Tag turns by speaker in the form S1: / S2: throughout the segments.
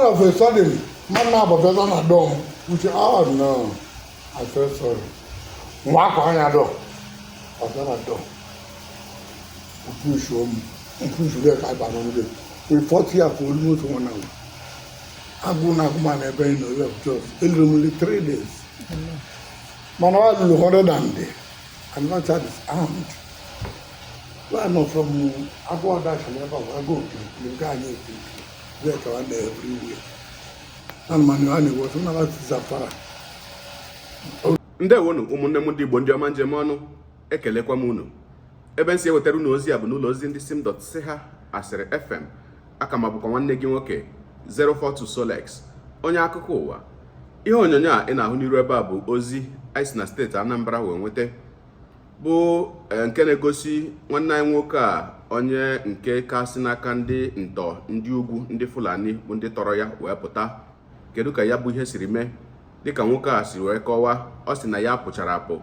S1: All of a sudden, man now but better than dome. Which oh no, I felt sorry. Walk on your door. I got a door. Push home. Push there. I ban on it. We fought here for almost 1 hour. I go now, man. I been in the just only 3 days. Man, I do 100 day. I'm not that is armed. Well, I'm not from I go that I go to the guy there everywhere. And man, was another Zafara.
S2: Ndewonu ụmụnne m ndị Igbo ndị ọma njem ọnụ ekelekwa m unu ebe nsi ewetara unu ozi a bụ n'ụlọ ozi ndị sim.ch asịrị FM aka ma bụkwa nwanne gị nwoke 042 Solex onye akụkọ ụwa. Ihe onyonyo a ị na-ahụ n'iru ebe a bụ ozi anyị si na steeti Anambra wee nweta bụ nke na-egosi nwanne anyị nwoke a onye nke ka si n'aka ndị ntọ ndị ugwu ndị Fulani bụ ndị tọrọ ya wee pụta. Kedu ka ya bụ ihe siri mee? Dịka nwoke a si wee kọwaa, ọ sị na ya pụchara apụ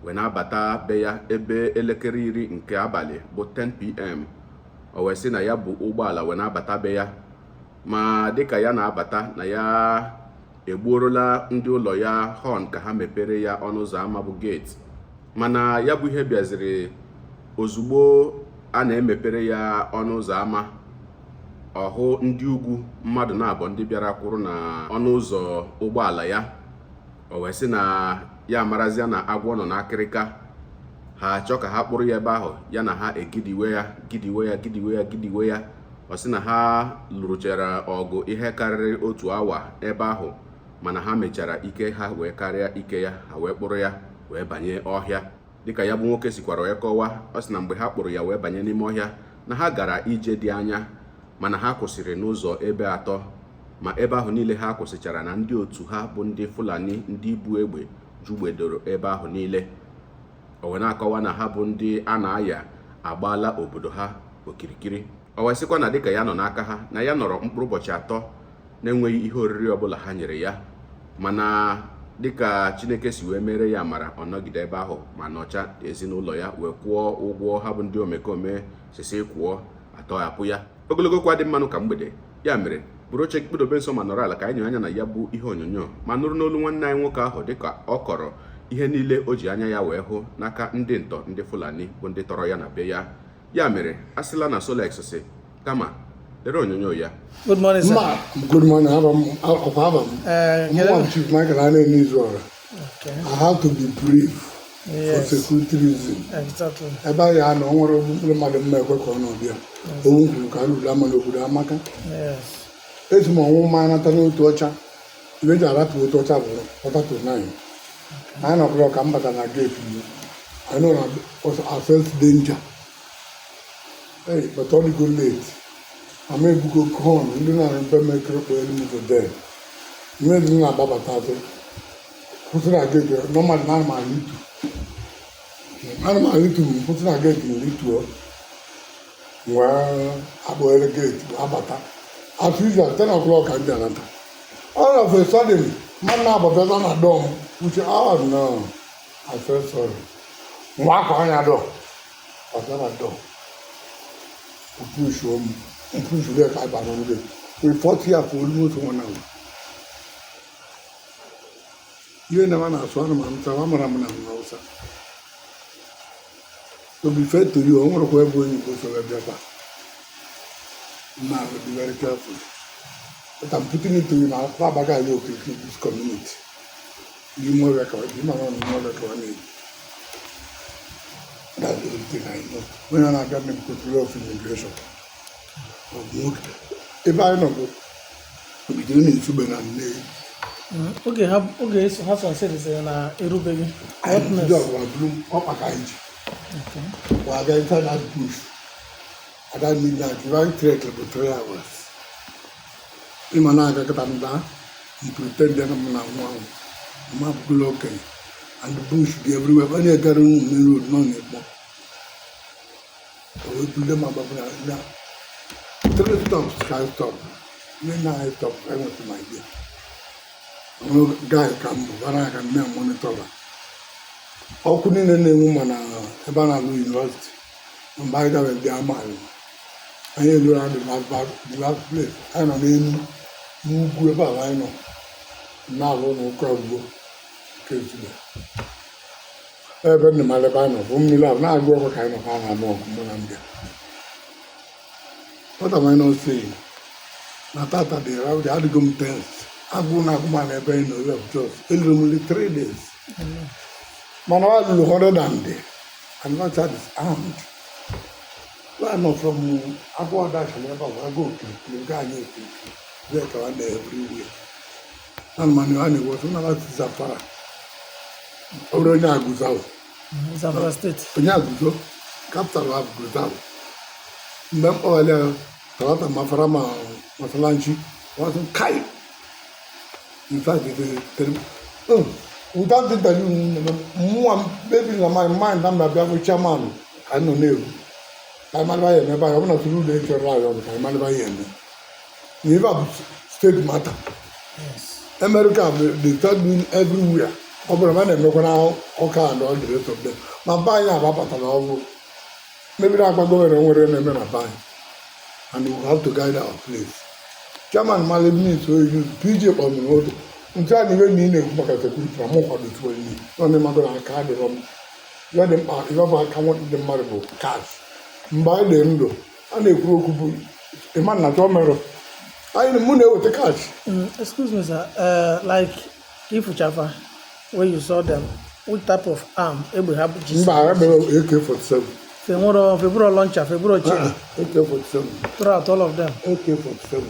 S2: wee na-abata be ya ebe elekere 10 nke abalị bụ 10 PM. O wee sị na ya bụ ụgbọala wee na-abata be ya, ma dịka ya na-abata na ya egbuorola ndị ụlọ ya họn ka ha mepere ya ọnụ ụzọ ama bụ gate. Mana ya bụ ihe bịaziri ozugbo a na-emepere ya ọnụ ụzọ ama, ọhụ ndị ugwu mmadụ na-abụ ndị bịara kwụrụ na ọnụ ụzọ ụgbọala ya. O wee sị na ya marazịa na agwọ nọ n'akịrịka, ha achọ ka ha kpụrụ ya ebe ahụ, ya na ha gidiwe ya. Ọ sị na ha lụrụchara ọgụ ihe karịrị 1 awa ebe ahụ, mana ha mechara ike ha wee karịa ike ya, ha wee kpụrụ ya wee banye ọhịa. Dịka ya bụ nwoke sikwara wee kọwaa, ọ sị na mgbe ha kpụrụ ya wee banye n'ime ọhịa na ha gara ije dị anya, mana ha kwụsịrị n'ụzọ ebe 3, ma ebe ahụ niile ha kwụsịchara na ndị otu ha bụ ndị Fulani ndị bu egbe jugbedoro ebe ahụ niile. O wee na-akọwa na ha bụ ndị a na-aya agbaala obodo ha okirikiri. O wee sịkwa na dịka ya nọ n'aka ha, na ya nọrọ mkpụrụ ụbọchị 3 na-enweghị ihe oriri ọbụla ha nyere ya, mana dịka Chineke si wee mere ya amara, ọ nọgide ebe ahụ ma nọcha ezinụlọ ya wee kwụọ ụgwọ ha bụ ndị omekome sisi kwụọ atọghapụ ya. Ogologo kwa dị mmanụ ka mgbede, ya mere bụrụ oche kpụdobe nso ma nọrọ ala ka anyị nye anya na ya bụ ihe onyonyo ma nụrụ n'olu nwanne anyị nwoke ahụ dịka ọ kọrọ ihe niile o ji anya ya wee hụ n'aka ndị ntọ ndị Fulani bụ ndị tọrọ ya na be ya. Ya mere asịla na Solex si kama lere onyonyo ya.
S3: Good morning, sir.
S1: Good morning. I'm Chief Michael Israel.
S3: Okay.
S1: I have to be brief for security reasons.
S3: Exactly.
S1: Ebe anyị anọ nwere ogbukpere mmadụ mma ekwe ka ọ nọbịa. Owu kwuru ka alụla ama n'obodo amaka.
S3: Yes.
S1: Ezi m ọnwụ ma anata n'otu ọcha. Ibe ji arapụ otu ọcha bụ 8:45. Anyị nọkwara ka m bata na gate m. I know that I felt danger. Hey, but all go late. I'm able to go home. You know, I'm going to make it for them. You know, I'm about to put it again. No matter how I need to. I need to put it again in the tour. Well, I'm going to get about as usual, 10 o'clock at the other. All of a sudden, man now but better than a dome. Which oh no, I felt sorry. Walk on your door. I got a door. Push home. Push there. I ban on it. We fought here for almost 1 hour. You never know. So I'm also. To be fair to you, I want to go when you go to the Japa. Now, be very careful. But I'm putting it to you now. Babaga, you can keep this community. You more record. You know more record. That's the thing I know. When I got me control of immigration. If I know, we don't need to be on the
S3: Okay, so how said is na erubegi.
S1: I do bloom up a kind.
S3: Okay.
S1: Well, I got inside that bush. At that midnight, right trek for 3 hours. In my night, I got them down. He pretended I'm not one. I'm up looking. And the bush be everywhere. When I got a room, they would not need more. So we put them up now. 3 stops, I stopped. Then I stopped. I went to my dear. No guy come, but I can monitor. How couldn't any woman at University? And by the way, they are married. I hear you around the last place. I don't know n'ugwu ebe a anyị nọ na-alụ n'ụka ugbo ka ezigbo ebe nna m ebe anyị nọ bụ mmiri ahụ na-agụ ọkụ ka anyị nọ ka a na-ama ọgụ mụ na mbịa what am I not saying? Na tata dị rawụdị adịgo m tens agụụ na agụma na ebe anyị nọ ya jos eliri m nri 3 days mana ọ lụrụ 100 and my child is armed. Why not from agụọ dash na ebe a agụ okirikiri nke anyị okirikiri bịa ka ọ na everywhere na mmanụ ha na-ewotu na lati Zamfara ọ bụrụ onye agụzawụ
S3: Zamfara steeti.
S1: onye agụzo capital of Guzau. Mgbe m kpọwara ya talata mafara ma masalanchi wasị kai in fact without interview mụnwa baby na my mind na mbịa bụ chairman ka nọ na-ewu ka ịmalịba ya eme ọ bụ na tụrụ ụlọ echere anyị ọbụ ka ịmalịba ya eme na ebe a bụ steeti mata America they start doing everywhere ọ bụrụ na na-emekwa na ọka and all the rest of them ma be anyị agbapụtara ọgwụ mebiri agba gọvanọ nwere na-eme na be anyị and we have to guide our place chairman malibni so use PJ kpọmiri otu nke a na iwe na ị na-ekwu maka sekuriti na mụ kwado tuo nri nọ ndị mmadụ na aka adịrọ m ya dị mkpa ihe bụ aka ndị mmadụ bụ kash mgbe anyị dị ndụ a na-ekwuru okwu bụ ịma na chọọ merụ anyị mụ na-eweta kash.
S3: Excuse me, sir. Like Ifuchafa, when you saw them, what type of arm able have
S1: mba ebe AK-47
S3: February launcher, February chain,
S1: AK-47
S3: throughout all of them.
S1: AK-47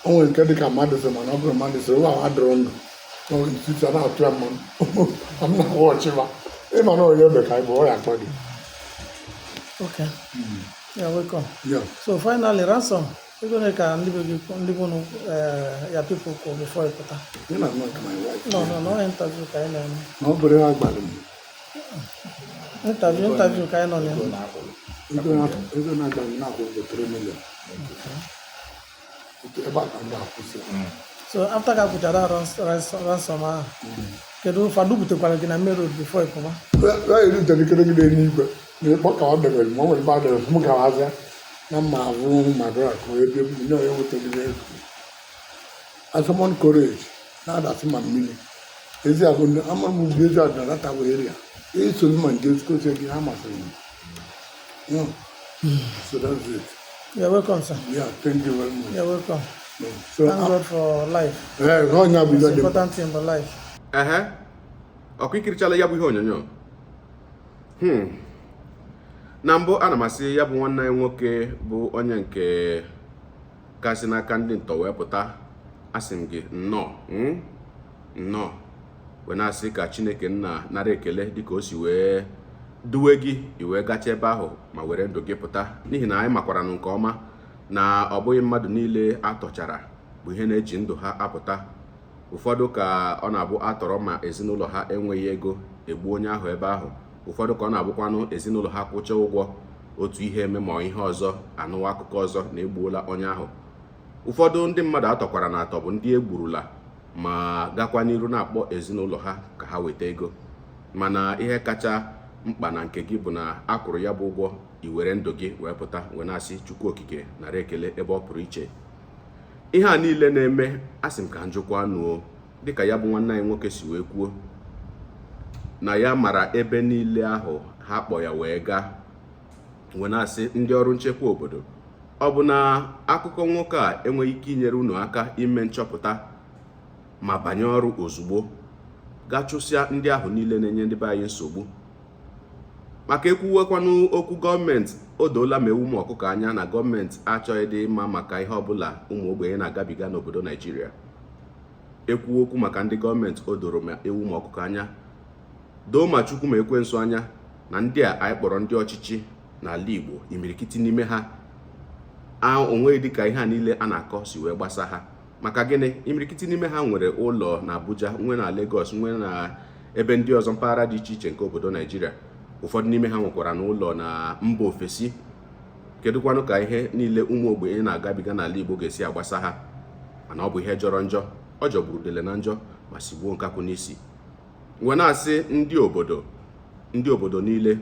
S1: o nwere nke dịka mmadụ sị mana ọ bụrụ mmadụ sị ụwa adịrọ ndụ n'etiti na-atụ ya mmanụ m na-awụ ọchịma ịma na onye ebe ka anyị bụ ọ ya akpọ gị.
S3: Okay. Yeah, welcome.
S1: Yeah.
S3: So finally, ransom. We're going to your people call before you put
S1: You're not my wife.
S3: No interview kind of.
S1: No, but I got him.
S3: Interview kind of.
S1: You're not going now with the 3 million.
S3: So after Kapuchada ransom, can do for do to Palagina road before you come.
S1: Well, you didn't get any neighbor. You put out the moment about the Mugaza. Na my room, my brother, you know, everything is as someone courage. Now that's my meaning. Is there going to move this out that area? It's a man just go to the Amazon. No. So that's it.
S3: You're welcome, sir.
S1: Yeah, thank you very much.
S3: You're welcome.
S1: No. So,
S3: thank God for life.
S1: Yeah,
S3: it's important thing for life.
S2: Ọkụikirichala ya bụ ihe onyonyo. Na mbụ ana m asị ya bụ nwanne anyị nwoke bụ onye nke kasị n'aka ndị ntọ wee pụta asị m gị nnọọ wee na-asị ka Chineke nna nara ekele dịka o si wee duwe gị iwee gacha ebe ahụ ma were ndụ gị pụta n'ihi na anyị makwara nke ọma na ọ bụghị mmadụ niile atọchara bụ ihe na-eji ndụ ha apụta. Ụfọdụ ka ọ na-abụ atọrọ ma ezinụlọ ha enweghị ego egbu onye ahụ ebe ahụ. Ụfọdụ ka ọ na-abụkwanụ ezinụlọ ha kwụcha ụgwọ otu ihe eme ma ihe ọzọ anụwa akụkọ ọzọ na egbuola onye ahụ. Ụfọdụ ndị mmadụ atọkwara na atọ bụ ndị egburula ma gakwa n'iru na-akpọ ezinụlọ ha ka ha weta ego. Mana ihe kacha mkpa na nke gị bụ na akwụrụ ya bụ ụgwọ iwere ndụ gị wee pụta wee na-asị Chukwu okike nara ekele ebe ọ pụrụ iche. Ihe a niile na-eme asị m ka njụkwa nụọ dịka ya bụ nwanne anyị nwoke si wee kwuo na ya mara ebe niile ahụ ha kpọ ya wee gaa wee na-asị ndị ọrụ nchekwa obodo ọ bụ na akụkọ nwoke a enweghị ike inyere unu aka ime nchọpụta ma banye ọrụ ozugbo gaa chụsịa ndị ahụ niile na-enye ndị be anyị nsogbu. Maka ekwuwekwanụ okwu gọọmenti o doola ma ewu ma ọkụkọ anya na gọọmenti achọghị dị mma maka ihe ọbụla ụmụ ogbenye na-agabiga n'obodo Naijiria. Ekwu okwu maka ndị gọọmenti o doro ma ewu ma ọkụkọ anya doo ma Chukwu ma ekwensu anya na ndị a anyị kpọrọ ndị ọchịchị n'ala Igbo imirikiti n'ime ha onweghị dịka ihe a niile a na-akọ si wee gbasa ha. Maka gịnị? Imirikiti n'ime ha nwere ụlọ na Abuja, nwe na Lagos, nwe na ebe ndị ọzọ mpaghara dị iche iche nke obodo Naijiria. Ụfọdụ n'ime ha nwekwara n'ụlọ na mba ofesi. Kedụkwanụ ka ihe niile ụmụ ogbenye na-agabiga n'ala Igbo ga-esi agbasa ha? Mana ọ bụ ihe jọrọ njọ, ọ jọgburu dele na njọ ma sigbuo nkakwụ n'isi. Nwe na-asị ndị obodo niile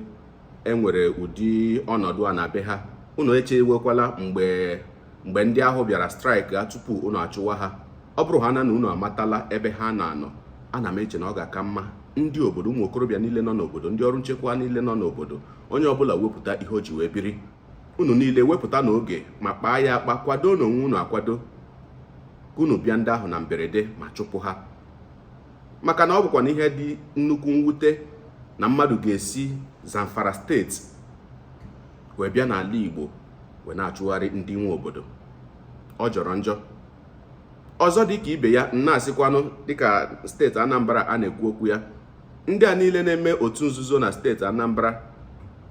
S2: enwere ụdị ọnọdụ a na be ha. Unu echewekwala mgbe mgbe ndị ahụ bịara straịkị ha tupu unu achụwa ha, ọ bụrụ ha na unu amatala ebe ha na-anọ, ana m eche na ọ ga-aka mma ndị obodo, ụmụ okorobịa niile nọ n'obodo, ndị ọrụ nchekwa niile nọ n'obodo, onye ọbụla wepụta ihe o ji wee biri. Unu niile wepụta n'oge ma kpaa ya akpa, kwado n'onwe unu akwado ka unu bịa ndị ahụ na mberede ma chụpụ ha. Maka na ọ bụkwa na ihe dị nnukwu mwute na mmadụ ga-esi Zamfara steeti wee bịa n'ala Igbo wee na-achụgharị ndị nwe obodo. Ọ jọrọ njọ. Ọzọ dịka ibe ya, na-asịkwanụ dịka steeti Anambra a na-ekwu okwu ya, ndị a niile na-eme otu nzuzo na steeti Anambra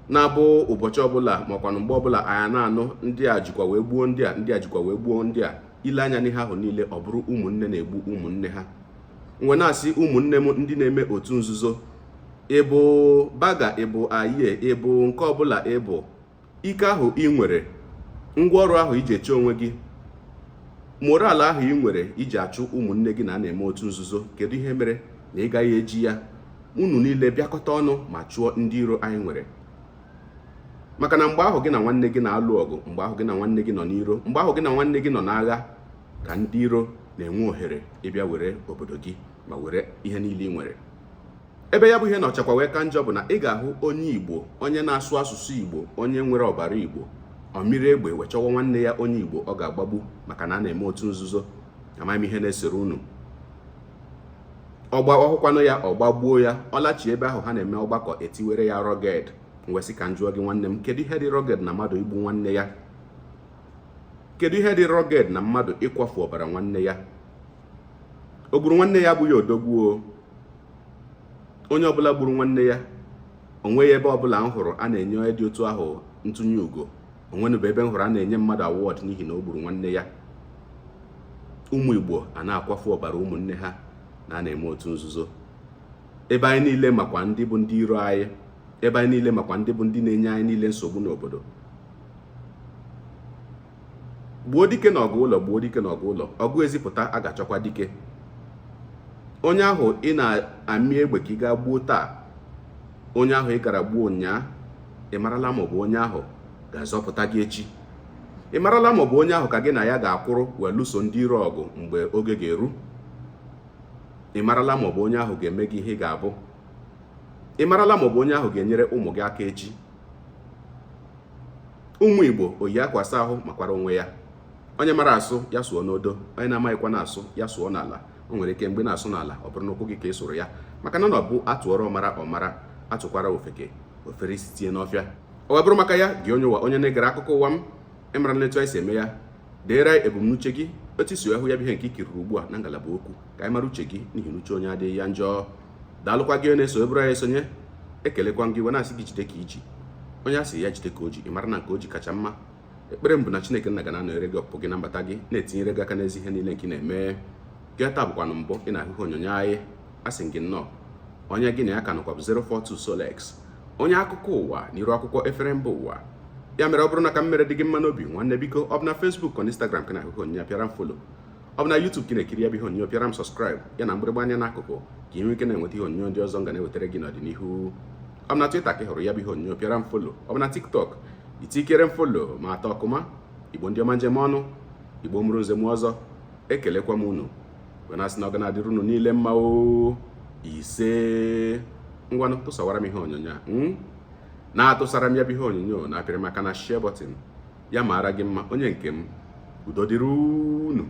S2: na-abụ ụbọchị ọbụla makwanụ mgbe ọbụla anya na-anụ ndị a jikwa wee gbuo ndị a, ndị a jikwa wee gbuo ndị a. Ile anya n'ihe ahụ niile, ọ bụrụ ụmụnne na-egbu ụmụnne ha. Mgbe na-asị ụmụnne m ndị na-eme otu nzuzo, ịbụ baga, ịbụ aye, ịbụ nke ọbụla ịbụ, ike ahụ ị nwere, ngwaọrụ ahụ iji eche onwe gị, moral ahụ ị nwere iji achụ ụmụnne gị na na-eme otu nzuzo, kedu ihe mere na ị gaghị eji ya unu niile bịakọta ọnụ ma chụọ ndị iro anyị nwere? Maka na mgbe ahụ gị na nwanne gị na-alụ ọgụ, mgbe ahụ gị na nwanne gị nọ n'iro, mgbe ahụ gị na nwanne gị nọ n'agha, ka ndị iro na-enwe ohere ịbịa were obodo gị ma were ihe niile ị nwere. Ebe ya bụ ihe na ọchakwa wee ka njọ bụ na ị ga-ahụ onye Igbo, onye na-asụ asụsụ Igbo, onye nwere ọbara Igbo, ọ mịrị egbe wee chọwa nwanne ya onye Igbo ọ ga-agbagbu maka na a na-eme otu nzuzo. Amaghị m ihe na-esere unu. Ọhụkwanụ ya, ọ gbagbuo ya, ọ lachi ebe ahụ ha na-eme ọgbakọ, etiwere ya rọged. Ngwesị ka njụọ gị nwanne m, kedu ihe dị rọged na mmadụ igbu nwanne ya? Kedu ihe dị rọged na mmadụ ịkwafu ọbara nwanne ya? O gburu nwanne ya abụghị odogwu. Onye ọbụla gburu nwanne ya, onweghị ebe ọbụla m hụrụ a na-enye dị otu ahụ ntụnye ugo. Onwenụbụ ebe m hụrụ a na-enye mmadụ awọd n'ihi na o gburu nwanne ya. Ụmụ Igbo a na-akwafu ọbara ụmụnne ha na a na-eme otu nzuzo. Ebe anyị niile makwa ndị bụ ndị iro anyị, ebe anyị niile makwa ndị bụ ndị na-enye anyị niile nsogbu n'obodo. Gbuo dike n'ọgụ ụlọ, gbuo dike n'ọgụ ụlọ, ọgụ ezipụta a ga-achọkwa dike. Onye ahụ ị na-amị egbe ka ị gaa gbuo taa, onye ahụ ị gara gbuo ụnyaa, ị marala ma ọ bụ onye ahụ ga-azọpụta gị echi? Ị marala ma ọ bụ onye ahụ ka gị na ya ga-akwụrụ wee lụso ndị iro ọgụ mgbe oge ga-eru? Ị marala ma ọ bụ onye ahụ ga-eme gị ihe ị ga-abụ? Ị marala ma ọ bụ onye ahụ ga-enyere ụmụ gị aka echi? Ụmụ Igbo, oyi akwa asa ahụ makwara onwe ya. Onye mara asụ ya sụọ n'odo, onye na-amaghịkwa na-asụ ya sụọ n'ala. O nwere ike mgbe na-asụ n'ala ọ bụrụ n'ụkwụ gị ka ị sụrụ ya, maka na ọ bụ atụọrọ ọmara atụkwara ofeke, ofere isi tie n'ọfịa. Ọ wee bụrụ maka ya, gị onye ụwa, onye na-egere akụkọ ụwa m, ịmara n'etu anyị si eme ya, deere ebumnuche gị, otu isi ahụ ya bụ ihe nke ikiriri ugbu a na ngalaba okwu, ka anyị mara uche gị, n'ihi na uche onye adịghị ya njọ. Daalụkwa gị na-eso ebụrụ anyị esonye. Ekelekwa gị, wee na-asị gị jide ka iji. Onye asị ya jide ka o ji, ị mara na nke o ji kacha mma. Ekpere m bụ na Chineke nna ga na-anọnyere gị ọpụpụ gị na mbata gị, na-etinyere gị aka n'ezi ihe niile nke ị na-eme. Gị taa bụkwanụ mbụ ị na-ahụ onyonyo anyị, asị gị nnọọ. Onye gị na ya ka nọkwa bụ 042 Solex, onye akụkọ ụwa n'iru akwụkwọ efere mba ụwa. Ya mere ọ bụrụ na ka m mere dị gị mma n'obi, nwanne biko, ọ bụ na Facebook na Instagram ka na-ahụ onyonyo, pịara m follow. Ọ bụ na YouTube ka na-ekiri ya bụ ihe onyonyo, pịara m subscribe ya na mgbịrịgba anya n'akụkụ ka ị nwee ike na-enweta ihe onyonyo ndị ọzọ m ga na-ewetara gị n'ọdịnihu. Ọ bụ na Twitter ka ị hụrụ ya bụ ihe onyonyo, pịara m follow. Ọ bụ na TikTok itikere m follow ma atọ ọkụma. Igbo ndị ọma njem ọnụ, Igbo mụrụ nze m ọzọ, ekelekwa m unu. Wee na-asị na ọ ga na-adịrị unu niile mma o. Ise ngwanụ tụsawara m ihe onyonyo a na-atụsara m ya bụ ihe onyonyo na apịrị maka na share button ya mara gị mma. Onye nke m, udo dịrị unu.